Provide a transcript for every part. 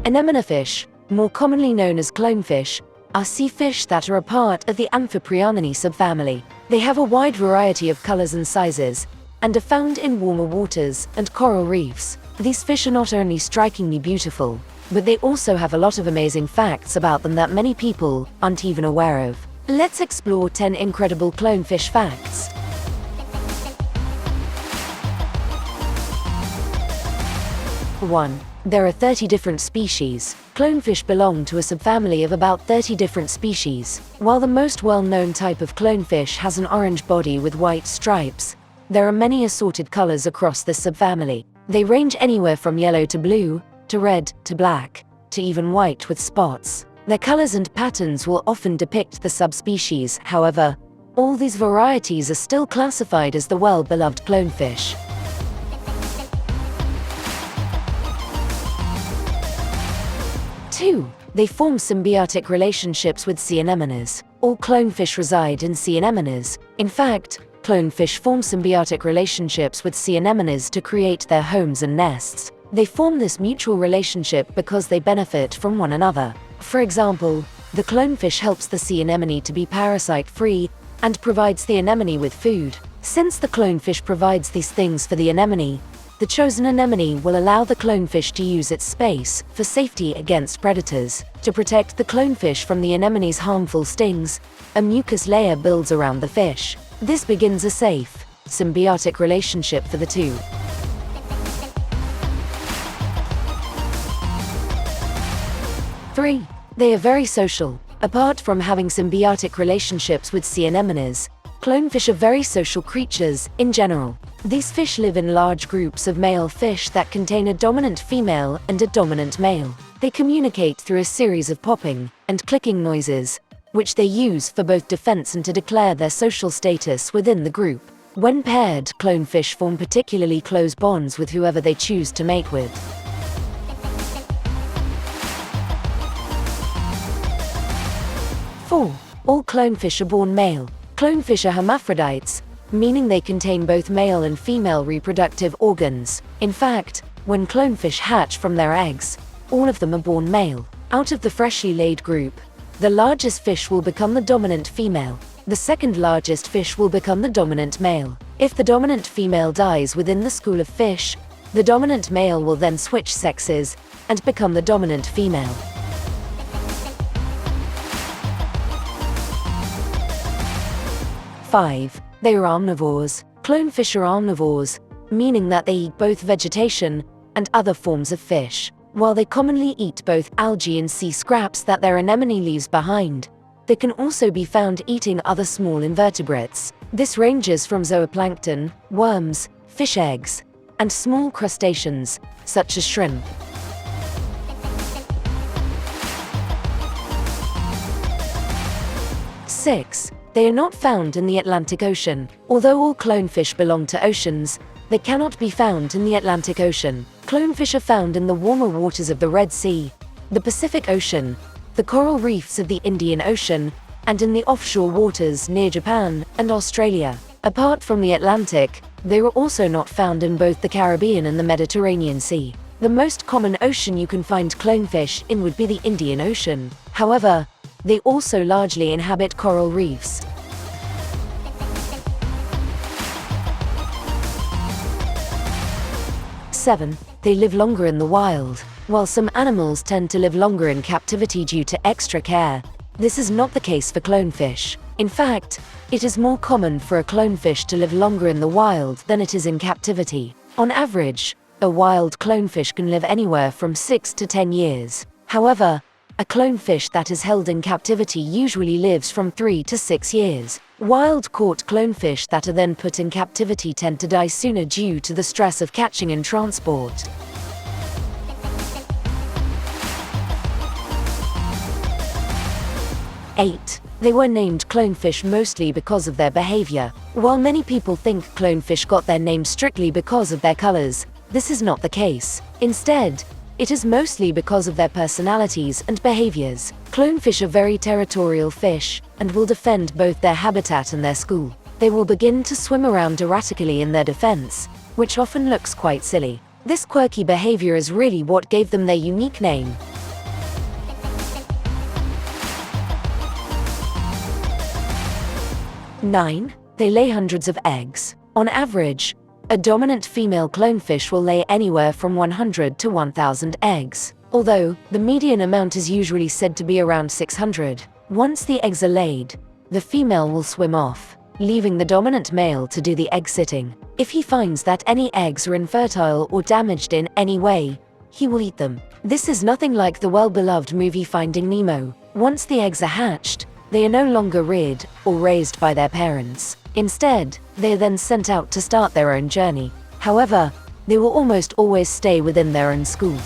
Anemone fish, more commonly known as clownfish, are sea fish that are a part of the Amphiprionidae subfamily. They have a wide variety of colors and sizes, and are found in warmer waters and coral reefs. These fish are not only strikingly beautiful, but they also have a lot of amazing facts about them that many people aren't even aware of. Let's explore 10 incredible clownfish facts. 1. There are 30 different species. Clownfish belong to a subfamily of about 30 different species. While the most well-known type of clownfish has an orange body with white stripes, there are many assorted colors across this subfamily. They range anywhere from yellow to blue, to red, to black, to even white with spots. Their colors and patterns will often depict the subspecies. However, all these varieties are still classified as the well-beloved clownfish. 2. They form symbiotic relationships with sea anemones. All clownfish reside in sea anemones. In fact, clownfish form symbiotic relationships with sea anemones to create their homes and nests. They form this mutual relationship because they benefit from one another. For example, the clownfish helps the sea anemone to be parasite-free and provides the anemone with food. Since the clownfish provides these things for the anemone, the chosen anemone will allow the clownfish to use its space for safety against predators. To protect the clownfish from the anemone's harmful stings, a mucus layer builds around the fish. This begins a safe, symbiotic relationship for the two. 3. They are very social. Apart from having symbiotic relationships with sea anemones, clownfish are very social creatures in general. These fish live in large groups of male fish that contain a dominant female and a dominant male. They communicate through a series of popping and clicking noises, which they use for both defense and to declare their social status within the group. When paired, clownfish form particularly close bonds with whoever they choose to mate with. 4. All clownfish are born male. Clownfish are hermaphrodites, meaning they contain both male and female reproductive organs. In fact, when clownfish hatch from their eggs, all of them are born male. Out of the freshly laid group, the largest fish will become the dominant female. The second largest fish will become the dominant male. If the dominant female dies within the school of fish, the dominant male will then switch sexes and become the dominant female. 5. They are omnivores. Clownfish are omnivores, meaning that they eat both vegetation and other forms of fish. While they commonly eat both algae and sea scraps that their anemone leaves behind, they can also be found eating other small invertebrates. This ranges from zooplankton, worms, fish eggs, and small crustaceans, such as shrimp. 6. They are not found in the Atlantic Ocean. Although all clownfish belong to oceans, they cannot be found in the Atlantic Ocean. Clownfish are found in the warmer waters of the Red Sea, the Pacific Ocean, the coral reefs of the Indian Ocean, and in the offshore waters near Japan and Australia. Apart from the Atlantic, they are also not found in both the Caribbean and the Mediterranean Sea. The most common ocean you can find clownfish in would be the Indian Ocean. However, they also largely inhabit coral reefs. 7. They live longer in the wild. While some animals tend to live longer in captivity due to extra care, this is not the case for clownfish. In fact, it is more common for a clownfish to live longer in the wild than it is in captivity. On average, a wild clownfish can live anywhere from 6 to 10 years. However, a clownfish that is held in captivity usually lives from 3 to 6 years. Wild-caught clownfish that are then put in captivity tend to die sooner due to the stress of catching and transport. 8. They were named clownfish mostly because of their behavior. While many people think clownfish got their name strictly because of their colors, this is not the case. Instead, it is mostly because of their personalities and behaviors. Clownfish are very territorial fish and will defend both their habitat and their school. They will begin to swim around erratically in their defense, which often looks quite silly. This quirky behavior is really what gave them their unique name. 9. They lay hundreds of eggs. On average, a dominant female clownfish will lay anywhere from 100 to 1,000 eggs, although the median amount is usually said to be around 600. Once the eggs are laid, the female will swim off, leaving the dominant male to do the egg sitting. If he finds that any eggs are infertile or damaged in any way, he will eat them. This is nothing like the well-beloved movie Finding Nemo. Once the eggs are hatched, they are no longer reared or raised by their parents. Instead, they are then sent out to start their own journey. However, they will almost always stay within their own school.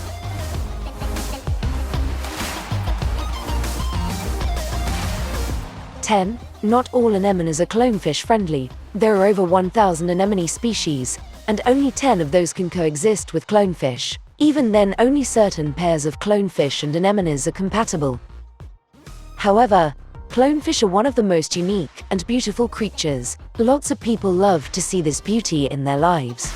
Not all anemones are clownfish friendly. There are over 1,000 anemone species, and only 10 of those can coexist with clownfish. Even then, only certain pairs of clownfish and anemones are compatible. However, clownfish are one of the most unique and beautiful creatures. Lots of people love to see this beauty in their lives.